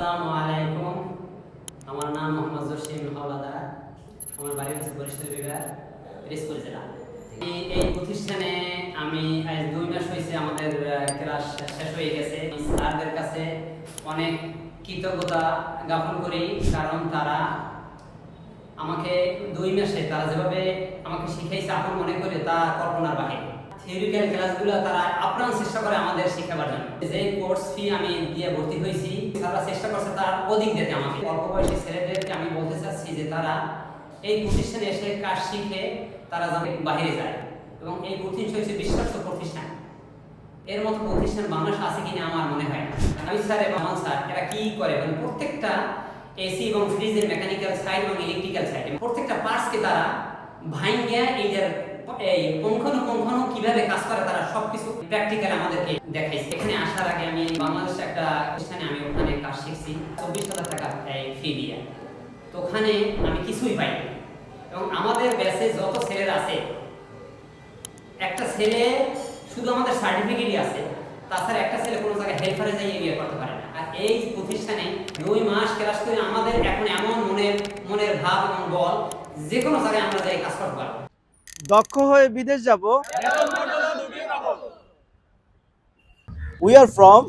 আসসালামু আলাইকুম। আমার নাম মোহাম্মদ জসিম হাওলাদার। আমার বাড়ি হচ্ছে বরিশাল বিভাগ, পিরোজপুর জেলা। এই প্রতিষ্ঠানে আমি আজ 2 মাস হয়েছে, আমাদের ক্লাস শেষ হয়ে গেছে। স্যারদের কাছে অনেক কৃতজ্ঞতা জ্ঞাপন করি, কারণ তারা আমাকে 2 মাসে তারা যেভাবে আমাকে শিখাইছে আপন মনে করে তা কল্পনার বাহিরে। থিওরিক্যাল ক্লাসগুলো তারা আপ্রাণ চেষ্টা করে আমাদের শেখাবার জন্য। যে কোর্স ফি আমি দিয়ে ভর্তি হয়েছি, তারা চেষ্টা করছে তার অধিক দিতে আমাকে। অল্প বয়সী ছেলেদেরকে আমি বলতে চাচ্ছি যে তারা এই প্রতিষ্ঠানে এসে কাজ শিখে তারা যাতে বাইরে যায়, এবং এই প্রতিষ্ঠান হচ্ছে বিশ্বস্ত প্রতিষ্ঠান। এর মতো প্রতিষ্ঠান বাংলাদেশে আছে কিনা আমার মনে হয় না। আমি স্যার এবং আমার স্যার এরা কি করে, মানে প্রত্যেকটা এসি এবং ফ্রিজের মেকানিক্যাল সাইড এবং ইলেকট্রিক্যাল সাইড প্রত্যেকটা পার্টসকে তারা ভাঙিয়ে এইদের এই পুঙ্খানুপুঙ্খানু কিভাবে কাজ করে তারা সবকিছু প্র্যাকটিক্যাল আমাদেরকে দেখাইছে। এখানে আসার আগে আমি বাংলাদেশে একটা প্রতিষ্ঠানে আমি ওখানে কাজ শিখছি 24,000 টাকা ফি দিয়ে। তো ওখানে আমি কিছুই পাইনি, এবং আমাদের ব্যাচে যত ছেলেরা আছে, একটা ছেলে শুধু আমাদের সার্টিফিকেটই আছে, তাছাড়া একটা ছেলে কোনো জায়গায় হেল্পারে যাই ইয়ে করতে পারে না। আর এই প্রতিষ্ঠানে 2 মাস ক্লাস করে আমাদের এখন এমন মনের ভাব এবং বল, যে কোনো জায়গায় আমরা যাই কাজ করতে পারবো। দক্ষ হয়ে বিদেশ যাব। We are from